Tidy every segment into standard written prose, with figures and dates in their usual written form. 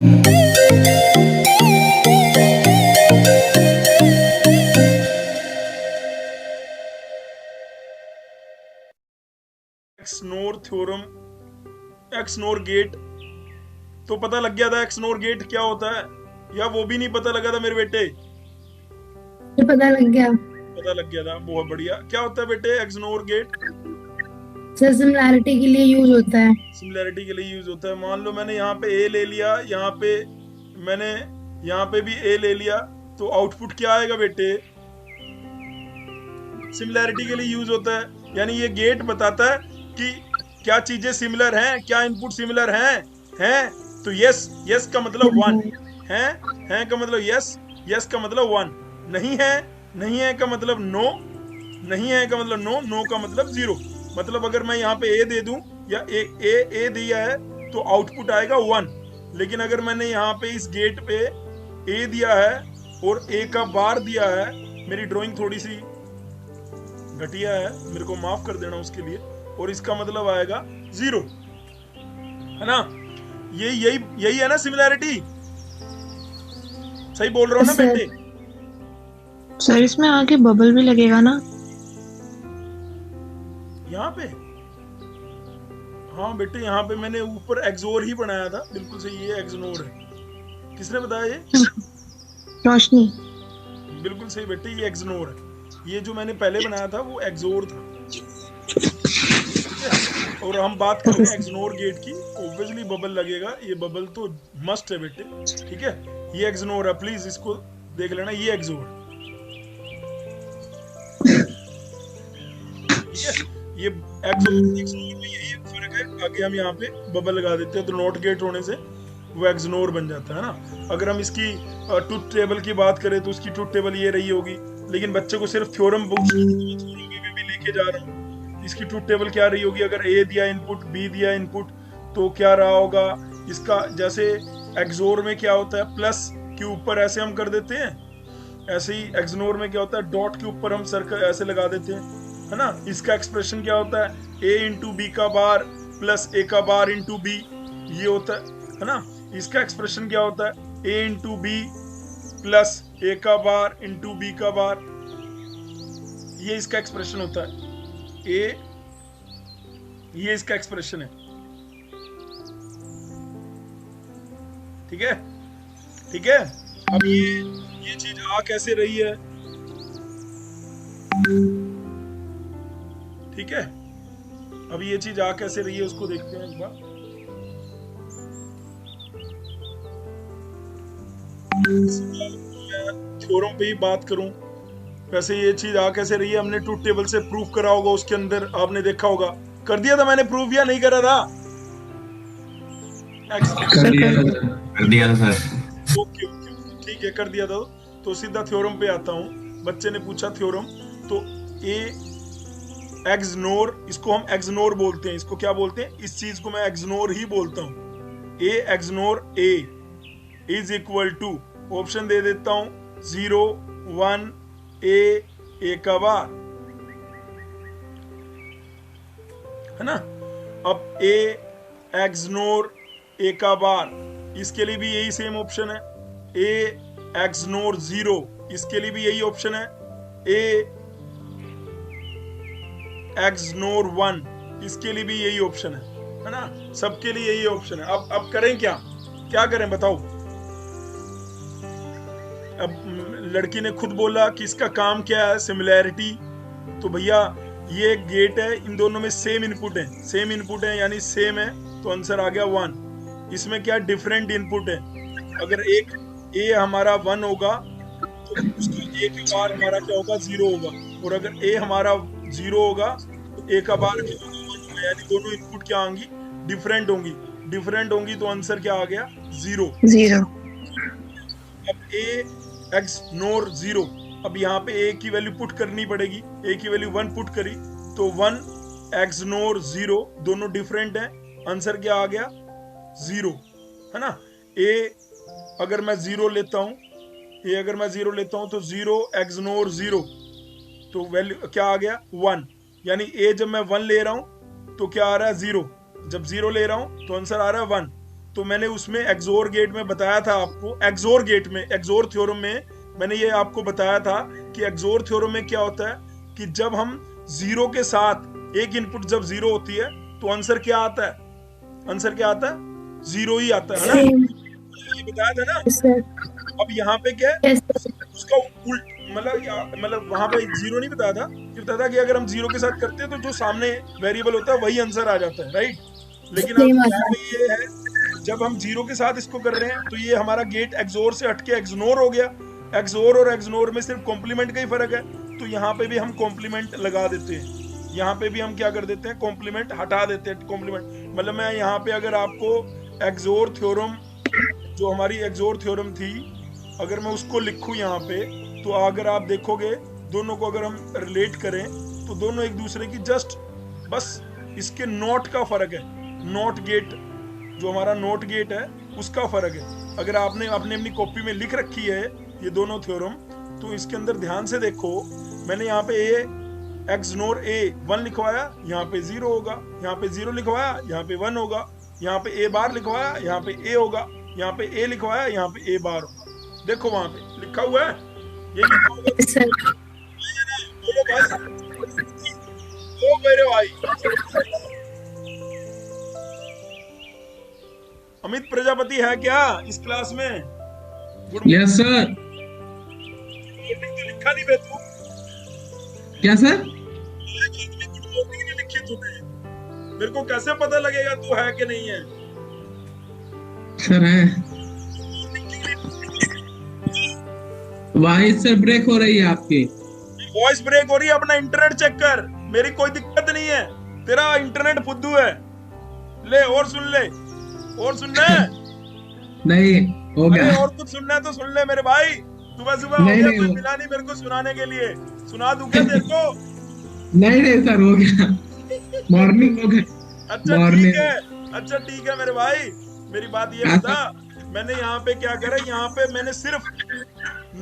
XNOR theorem, XNOR gate तो पता लग गया था। एक्सनोर गेट क्या होता है, या वो भी नहीं पता लगा था मेरे बेटे? ये पता लग गया। पता लग गया था, बहुत बढ़िया। क्या होता है बेटे एक्सनोर गेट? सर सिमिलैरिटी के लिए यूज होता है। सिमिलैरिटी के लिए यूज होता है। मान लो मैंने यहाँ पे ए ले लिया, यहाँ पे मैंने यहाँ पे भी ए ले लिया, तो आउटपुट क्या आएगा बेटे? सिमिलैरिटी के लिए यूज होता है। यानी ये गेट बताता है कि क्या चीजें सिमिलर हैं, क्या इनपुट सिमिलर हैं। तो यस, यस का मतलब वन है, हैं का मतलब यस, यस का मतलब वन, नहीं है, नहीं है का मतलब नो, नहीं है का मतलब नो, नो का मतलब जीरो। मतलब अगर मैं यहाँ पे ए दे दूं, या ए दिया है, तो आउटपुट आएगा वन। लेकिन अगर मैंने यहाँ पे इस गेट पे ए दिया है और ए का बार दिया है, मेरी ड्राइंग थोड़ी सी घटिया है, मेरे को माफ कर देना उसके लिए, और इसका मतलब आएगा जीरो, है ना? यही यही यही है ना सिमिलैरिटी? सही बोल रहा हूँ ना सर बेटे? सर इसमें आगे बबल भी लगेगा ना? यहाँ पे हाँ बेटे, यहाँ पे मैंने ऊपर एक्सोर ही बनाया था, बिल्कुल सही, ये एक्सनोर है। किसने बताया ये? रोशनी। बिल्कुल सही बेटे, ये एक्सनोर है। ये जो मैंने पहले बनाया था वो एक्सोर था, ठीक है? और हम बात कर रहे हैं एक्सनोर गेट की। ऑब्वियसली बबल लगेगा, ये बबल तो मस्ट है बेटे, ठीक है? ये एक्सनोर है, प्लीज इसको देख लेना, ये एक्सोर, ठीक है? ये एक्सनोर में यही फर्क है। आगे हम यहाँ पे बबल लगा देते हैं, तो नॉट गेट होने से वो एक्सनोर बन जाता है ना। अगर हम इसकी ट्रुथ टेबल की बात करें तो उसकी ट्रुथ टेबल ये रही होगी, लेकिन बच्चे को सिर्फ थ्योरम भी लेके जा रहा हूँ। इसकी ट्रुथ टेबल क्या रही होगी? अगर ए दिया इनपुट, बी दिया इनपुट, तो क्या रहा होगा इसका? जैसे एक्सोर में क्या होता है, प्लस के ऊपर ऐसे हम कर देते हैं, ऐसे ही एक्सनोर में क्या होता है, डॉट के ऊपर हम सर्कल ऐसे लगा देते हैं, है ना? इसका एक्सप्रेशन क्या होता है? ए इंटू बी का बार प्लस ए का बार इंटू बी, ये होता है ना? इसका एक्सप्रेशन क्या होता है? ए इंटू बी प्लस ए का बार इंटू बी का बार, ये इसका एक्सप्रेशन होता है। ए, ये इसका एक्सप्रेशन है, ठीक है? ठीक है? अब ये चीज आ कैसे रही है, ठीक है? अब ये चीज आ कैसे रही है उसको देखते हैं एक बार। थ्योरम पे ही बात करूं, वैसे ये चीज आ कैसे रही है, हमने ट्रूथ टेबल से प्रूफ करा होगा, उसके अंदर आपने देखा होगा। कर दिया था मैंने प्रूफ या नहीं करा था? कर दिया था सर। ओके ओके, ठीक है, कर दिया था। तो सीधा थ्योरम पे आता हूँ। बच्चे ने पूछा थ्योरम, तो ए एक्सनोर, इसको हम एक्सनोर बोलते हैं। इसको क्या बोलते हैं? इस चीज को मैं एक्सनोर ही बोलता हूँ। A XNOR A is equal to, option दे देता हूँ, 0 1 ए का बार, है ना? अब ए एक्सनोर ए का बार, इसके लिए भी यही सेम ऑप्शन है। ए एक्सनोर 0, इसके लिए भी यही ऑप्शन है। ए एक्सनोर 1, इसके लिए भी यही ऑप्शन है ना? सबके लिए यही ऑप्शन है। अब करें क्या, क्या करें बताओ? अब लड़की ने खुद बोला कि इसका काम क्या है, सिमिलैरिटी। तो भैया ये गेट है, इन दोनों में सेम इनपुट है, सेम इनपुट है यानी सेम है, तो आंसर आ गया 1। इसमें क्या डिफरेंट इनपुट है? अगर एक ए हमारा 1 होगा तो उसका ए का बार हमारा क्या होगा? 0 होगा। और अगर ए हमारा 0 होगा तो ए का बार क्या होगा? 1 होगा। यानी दोनों इनपुट क्या होंगी? डिफरेंट होंगी। डिफरेंट होंगी तो आंसर क्या आ गया? 0। जीरो। अब ए एक्स नोर 0, अब यहाँ पे ए की वैल्यू पुट करनी पड़ेगी। ए की वैल्यू 1 पुट करी तो 1 एक्स नोर 0, दोनों डिफरेंट है, आंसर क्या आ गया? 0, है ना? ए अगर मैं 0 लेता हूँ, ए अगर मैं 0 लेता हूँ तो 0 एक्स नोर 0, तो वैल्यू क्या आ गया? 1। यानी ए जब मैं 1 ले रहा हूँ तो क्या आ रहा है? 0। जब 0 ले रहा हूँ तो आंसर आ रहा है 1। तो मैंने उसमें एक्सोर गेट में बताया था आपको, एक्सोर गेट में, एक्सोर थ्योरम में मैंने ये आपको बताया था कि एक्सोर थ्योरम में क्या होता है कि जब हम जीरो के साथ एक इनपुट जब जीरो होती है तो आंसर क्या आता है, आंसर क्या आता है, जीरो ही आता है ना, सेम। ये बताया था ना। सर अब यहाँ पे क्या है, यस सर। उसका उल्ट मतलब वहां पे जीरो नहीं बताया था, ये बताया था कि अगर हम जीरो के साथ करते हैं तो जो सामने वेरिएबल होता है वही आंसर आ जाता है, राइट। लेकिन अब सेम यहाँ आता है। पे ये है, जब हम जीरो के साथ इसको कर रहे हैं तो ये हमारा गेट एक्सोर से हटके एक्सनोर हो गया। एक्सोर और एक्सनोर में सिर्फ कॉम्प्लीमेंट का ही फर्क है, तो यहाँ पे भी हम कॉम्प्लीमेंट लगा देते हैं, यहाँ पे भी हम क्या कर देते हैं, कॉम्प्लीमेंट हटा देते हैं। कॉम्प्लीमेंट मतलब मैं यहाँ पे अगर आपको एक्सोर थ्योरम, जो हमारी एक्सोर थ्योरम थी, अगर मैं उसको लिखूं यहाँ पे, तो अगर आप देखोगे दोनों को अगर हम रिलेट करें तो दोनों एक दूसरे की जस्ट बस इसके नोट का फर्क है, नोट गेट जो हमारा नोट गेट है उसका फर्क है। अगर आपने अपनी कॉपी में लिख रखी है ये दोनों थ्योरम, तो इसके अंदर ध्यान से देखो, मैंने यहाँ पे ए एक्सनोर ए 1 लिखवाया, यहाँ पे 0 होगा, यहाँ पे 0 लिखवाया, यहाँ पे 1 होगा, यहाँ पे ए बार लिखवाया, यहाँ पे ए होगा, यहाँ पे ए लिखवाया, यहाँ पे ए बार होगा। देखो वहां पे लिखा हुआ है, ये लिखा हुआ है। Yes sir. बोलो भाई, ओ मेरे भाई। अमित प्रजापति है क्या इस क्लास में? Good yes sir. मॉर्निंग तो लिखा नहीं बे तू, क्या सर? गुड मॉर्निंग नहीं लिखी तूने, मेरे को कैसे पता लगेगा तू है कि नहीं है? सर है। वॉइस से ब्रेक हो रही है आपकी। वॉइस ब्रेक हो रही है, अपना इंटरनेट चेक कर, मेरी कोई दिक्कत नहीं है, तेरा इंटरनेट फुद्दू है। ले और सुन ले, और सुनना है? नहीं हो अरे गया। और कुछ सुनना है तो सुन ले मेरे भाई, सुबह सुबह हो नहीं, गया, नहीं, कोई वो- मिला नहीं मेरे को सुनाने के लिए, सुना दूं क्या तेरे को? नहीं नहीं सर हो गया। मॉर्निंग हो गया। अच्छा Morning. ठीक है, अच्छा ठीक है मेरे भाई, मेरी बात ये बता, मैंने यहाँ पे क्या करा, यहाँ पे मैंने सिर्फ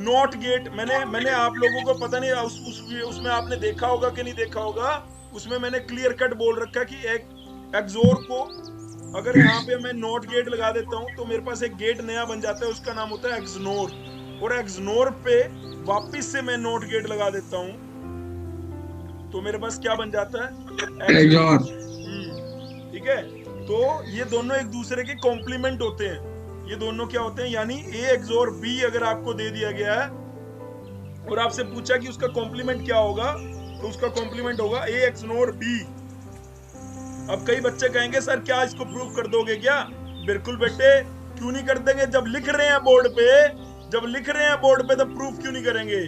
नॉट गेट, मैंने आप लोगों को पता नहीं उसमें आपने देखा होगा कि नहीं देखा होगा, उसमें मैंने क्लियर कट बोल रखा कि एक एक्सोर को अगर यहाँ पे मैं नॉट गेट लगा देता हूँ तो मेरे पास एक गेट नया बन जाता है, उसका नाम होता है एक्सनोर, और एक्सनोर पे वापिस से मैं नॉट गेट लगा देता हूँ तो मेरे पास क्या बन जाता है, एक्सोर। ठीक है। तो ये दोनों एक दूसरे के कॉम्प्लीमेंट होते हैं, ये दोनों क्या होते हैं, यानी ए एक्सोर बी अगर आपको दे दिया गया है और आपसे पूछा कि उसका कॉम्प्लीमेंट क्या होगा, तो उसका कॉम्प्लीमेंट होगा ए एक्सनोर बी। अब कई बच्चे कहेंगे सर क्या इसको प्रूव कर दोगे क्या? बिल्कुल बेटे, क्यों नहीं कर देंगे, जब लिख रहे हैं बोर्ड पे, जब लिख रहे हैं बोर्ड पे तब प्रूफ क्यों नहीं करेंगे?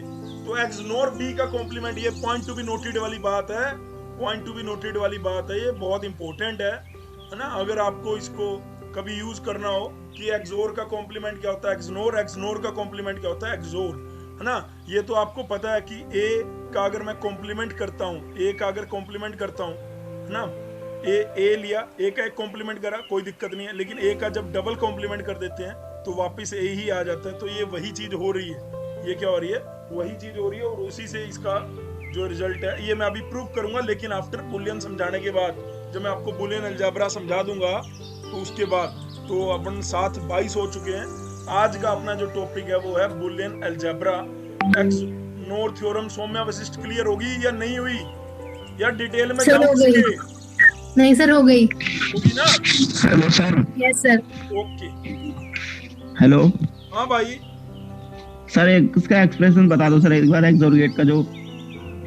तो एक्सनोर बी का कॉम्प्लीमेंट, ये पॉइंट टू बी नोटेड वाली बात है, पॉइंट टू बी नोटेड वाली बात है, ये बहुत इंपॉर्टेंट है ना। अगर आपको इसको कभी यूज करना हो कि एक्सोर का कॉम्प्लीमेंट क्या होता है, एक्सनोर, एक्सनोर का कॉम्प्लीमेंट क्या होता है, एक्सोर, है ना। ये तो आपको पता है कि ए का अगर मैं कॉम्प्लीमेंट करता हूँ, ए का अगर कॉम्प्लीमेंट करता हूँ, है ना, ए लिया, ए का एक कॉम्प्लीमेंट करा, कोई दिक्कत नहीं है, लेकिन ए का जब डबल कॉम्प्लीमेंट कर देते हैं तो वापस ए ही आ जाता है। तो ये वही चीज हो रही है, ये क्या हो रही है, वही चीज हो रही है, और उसी से इसका जो रिजल्ट है ये मैं अभी प्रूव करूंगा, लेकिन आफ्टर बुलियन समझाने के बाद, जब मैं आपको बुलियन अलजेब्रा समझा दूंगा तो उसके बाद। तो अपन 7:22 हो चुके हैं, आज का अपना जो टॉपिक है वो है boolean algebra, XNOR theorem. Saumya Vashishtha clear होगी या नहीं हुई, या डिटेल में सर, जाऊं हो गई। इसके? नहीं सर, हो गई। होगी ना? Hello sir. Yes sir. Okay, hello हाँ भाई, सर, एक इसका एक्सप्रेशन बता दो सर एक बार, एक्सोर गेट का, जो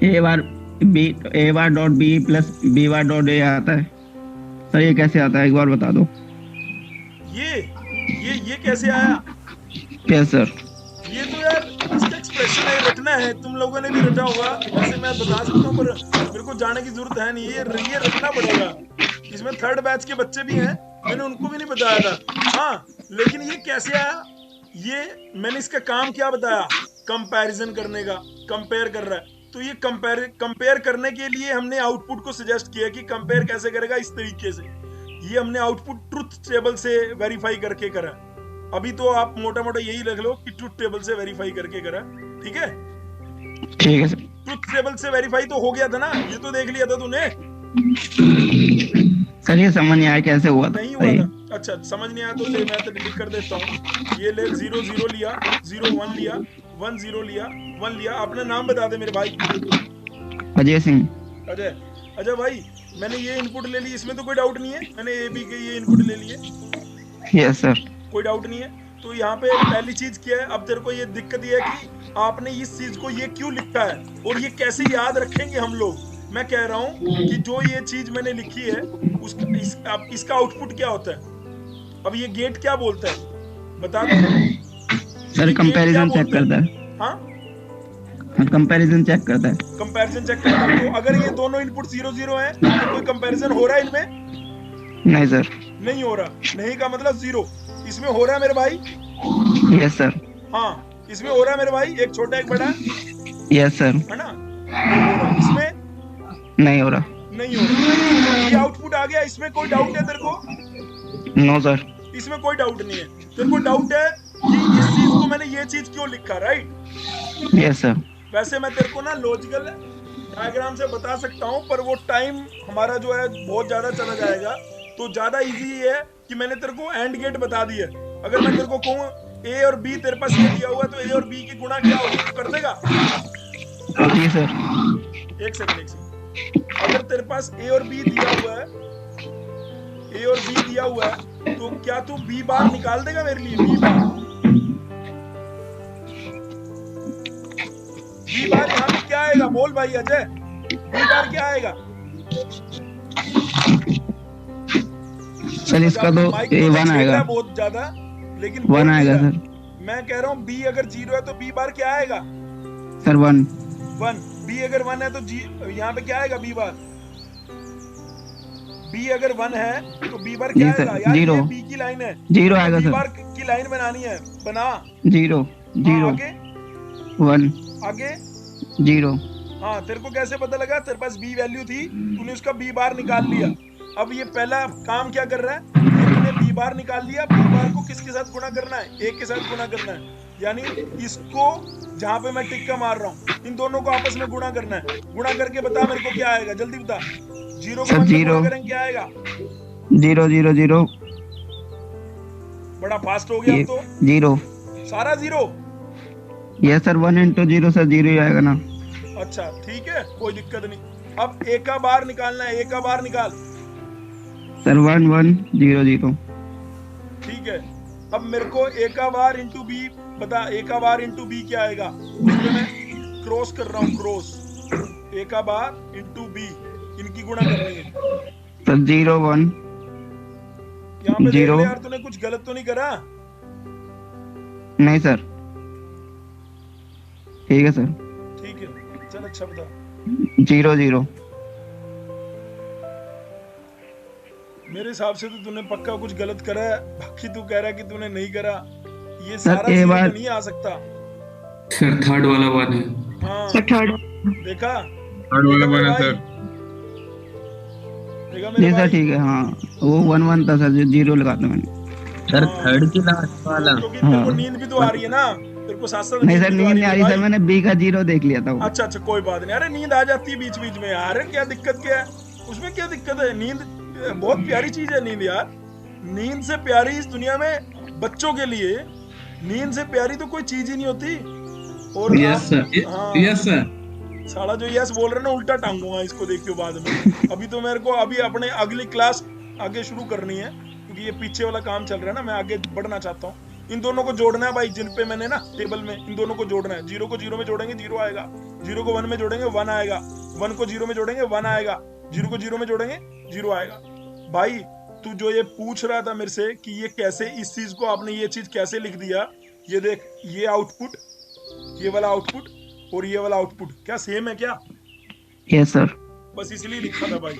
A bar dot B plus B bar dot A आता है सर, ये कैसे आता है एक बार बता दो। ये कैसे आया? Yes sir. ये तो यार इसका एक्सप्रेशन है, रटना है, तुम लोगों ने भी रटा होगा, वैसे मैं बता सकता हूँ पर मेरे को जाने की जरूरत है नहीं, ये रटना पड़ेगा। इसमें 3rd बैच के बच्चे भी हैं, मैंने उनको भी नहीं बताया था। हाँ, लेकिन ये कैसे आया, ये मैंने इसका काम क्या बताया, कंपैरिजन करने का, कंपेयर कर रहा है। तो ये कंपेयर करने के लिए हमने आउटपुट को सजेस्ट किया कि कंपेयर कैसे करेगा, इस तरीके से। ये हमने आउटपुट ट्रुथ टेबल से वेरीफाई करके करा। अभी तो आप मोटा मोटा यही रख लो कि ट्रुथ टेबल से वेरीफाई करके करा, ठीक है। ठीक है सर। ट्रुथ टेबल से वेरीफाई तो हो गया था ना, ये तो देख लिया था तूने? सर ये समझ नहीं आया कैसे हुआ था। नहीं हुआ था? अच्छा समझ नहीं आया तो मैं तो लिख कर देता हूँ। ये ले 0 0 लिया, 0 1 लिया, 1 0 लिया, 1 लिया। अपना नाम बता दे मेरे भाई। अजय सिंह। अजय। अजय भाई मैंने ये इनपुट ले ली, इसमें तो कोई डाउट नहीं है, मैंने ए बी के ये इनपुट ले लिए। Yes sir. कोई डाउट नहीं है। तो यहाँ पे पहली चीज क्या है, अब तेरे को ये दिक्कत ये है कि आपने इस चीज को ये क्यों लिखा है और ये कैसे याद रखेंगे हम लोग। मैं कह रहा हूँ कि जो ये चीज मैंने लिखी है उसका इसका आउटपुट क्या होता है। अब ये गेट क्या बोलता है बता दो सर। कंपैरिजन चेक करता है। हाँ कंपैरिजन चेक करता है। कंपैरिजन चेक करता है। तो अगर ये दोनों इनपुट 0 0 है तो कोई कंपैरिजन हो रहा है इनमें? नहीं सर। नहीं हो रहा। नहीं का मतलब 0। इसमें हो रहा है मेरे भाई? Yes sir. हाँ इसमें हो रहा है मेरे भाई, एक छोटा एक बड़ा। Yes sir. है ना? इसमें नहीं हो रहा। नहीं हो रहा। ये आउटपुट आ गया, इसमें कोई डाउट है तेरे को? No sir. इसमें कोई डाउट नहीं है। तेरे को डाउट है कि इस चीज को मैंने ये चीज क्यों लिखा, राइट? Yes sir. वैसे मैं तेरे को ना लॉजिकल डायग्राम से बता सकता हूँ, पर वो टाइम हमारा जो है बहुत ज्यादा चला जाएगा। तो ज्यादा इजी है कि मैंने तेरे को एंड गेट बता दिया। अगर मैं तेरे को कहूँ ए और बी तेरे पास ये दिया हुआ है तो ए और बी की गुणा क्या होगी, तू कर देगा? जी सर। एक सेकंड। अगर तेरे पास ए और बी दिया हुआ है, ए और बी दिया हुआ है, तो क्या तू बी बार निकाल देगा मेरे लिए? बी बार यहाँ पे क्या आएगा बोल भाई अजय? बी बार क्या आएगा सर? इसका तो A1 आएगा। बहुत ज्यादा, लेकिन 1 आएगा सर। मैं कह रहा हूँ बी अगर 0 है तो बी बार क्या आएगा सर? 1। बी अगर 1 है तो यहाँ पे क्या आएगा? B bar. बी अगर 1 है तो बी बार क्या आएगा यार? 0। बी की लाइन है, 0 आएगा सर। बी बार की लाइन बनानी है, बना। 0 0 आगे 1 आगे 0। हाँ तेरे को कैसे पता लगा? तेरे पास बी वैल्यू थी, तूने उसका बी बार निकाल लिया। अब ये पहला काम क्या कर रहा है, तूने बी बार निकाल लिया। बी बार को किसके साथ गुणा करना है? ए के साथ गुणा करना है। यानी इसको जहां पे मैं टिक्का मार रहा हूँ, इन दोनों को आपस में गुणा करना है। गुणा करके बता मेरे को क्या आएगा, जल्दी बता। 0 को 1 से गुणा करेंगे क्या आएगा? 0 0 0। बड़ा फास्ट हो गया अब तो। 0 सारा 0। Yes sir. 1 into 0 सर 0 ही आएगा ना। अच्छा ठीक है, कोई दिक्कत नहीं। अब ए का बार निकालना है, ए का बार निकाल सर। 1 1 0 0। ठीक है। अब मेरे को ए का बार इंटू बी बता। ए का बार इंटू बी क्या आएगा? मैं क्रॉस कर रहा हूँ, क्रॉस। ए का बार इंटू बी, इनकी गुणा करनी है सर। 0 1। यहाँ पे देख 0। ले यार, तूने कुछ गलत तो नहीं करा? नहीं सर। ठीक है सर। ठीक है चल, अच्छा बता। 0 0। मेरे हिसाब से तो तूने पक्का कुछ गलत करा है, बाकी तू कह रहा है कि तूने नहीं करा। ये सर, सारा ए तो बार नहीं आ सकता। सर थर्ड वाला 1 है। हाँ सर थर्ड। देखा? थर्ड वाला मेरे 1 है भाई? सर। देखा जी मेरे सर। भाई? ठीक है। हाँ वो 1 1 था सर, 0 लगाता मैंने। सर हाँ। थर्ड की लास्ट वाला। क्योंकि तेरे को हाँ। नींद भी तो आ रही है ना, तेरे को साथ साथ नहीं सर, भी तो नींद नहीं आ रही सर। भाई। मैंने B का 0 देख लिया था वो। अच्छा अच्छा कोई बात नहीं। अरे नींद आ जाती है बीच बीच में यार, क्या दिक्कत क्या है उसमें? क्या दिक्कत है? नींद बहुत प्यारी चीज है नींद यार। नींद से प्यारी इस दुनिया में बच्चों के लिए नींद से प्यारी तो कोई चीज ही नहीं होती। और यस सर। हाँ, यस सर। साला जो यस बोल रहे ना, उल्टा टांगूंगा इसको, देखियो बाद में। अभी तो मेरे को अभी अपने अगली क्लास आगे शुरू करनी है, क्योंकि ये पीछे वाला काम चल रहा है ना, मैं आगे बढ़ना चाहता हूँ। इन दोनों को जोड़ना है भाई, जिन पे मैंने ना टेबल में इन दोनों को जोड़ना है। 0 को 0 में जोड़ेंगे 0 आएगा, 0 को 1 में जोड़ेंगे 1 आएगा, 1 को 0 में जोड़ेंगे 1 आएगा, 0 को 0 में जोड़ेंगे 0 आएगा। भाई तू जो ये पूछ रहा था मेरे से कि ये कैसे, इस चीज को आपने ये चीज कैसे लिख दिया, ये देख, ये आउटपुट, ये वाला आउटपुट और ये वाला आउटपुट क्या सेम है क्या? Yes sir. बस इसलिए लिखा था भाई।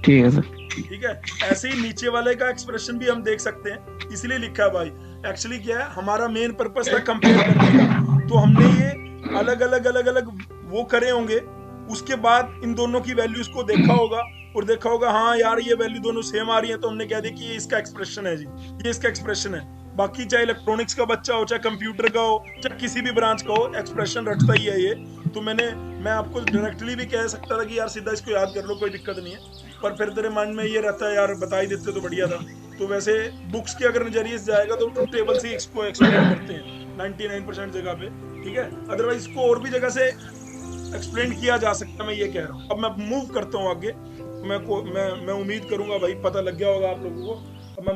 ठीक है सर। ठीक है, ऐसे ही नीचे वाले का एक्सप्रेशन भी हम देख सकते हैं, इसलिए लिखा है भाई। एक्चुअली क्या है, हमारा मेन पर्पस था कंपेयर करने का, तो हमने ये अलग अलग वो करे होंगे, उसके बाद इन दोनों की वैल्यूज को देखा होगा और देखा होगा हाँ यार ये वैल्यू दोनों सेम आ रही है, तो हमने कह दिया कि ये इसका एक्सप्रेशन है जी, ये इसका एक्सप्रेशन है। बाकी चाहे इलेक्ट्रॉनिक्स का बच्चा हो, चाहे कंप्यूटर का हो, चाहे किसी भी ब्रांच का हो, एक्सप्रेशन रटता ही है ये। तो मैं आपको डायरेक्टली भी कह सकता था कि यार सीधा इसको याद कर लो, कोई दिक्कत नहीं है, पर फिर तेरे माइंड में ये रहता है यार बता ही देते तो बढ़िया था। तो वैसे बुक्स के अगर नजरिए से जाएगा तो ट्रुथ टेबल से इसको एक्सप्लेन करते हैं 99% जगह पे, ठीक है। अदरवाइज इसको और भी जगह से एक्सप्लेन किया जा सकता है, मैं ये कह रहा हूँ। अब मैं मूव करता हूँ आगे। मैं उम्मीद करूंगा भाई पता लग गया होगा आप लोगों को। अब मैं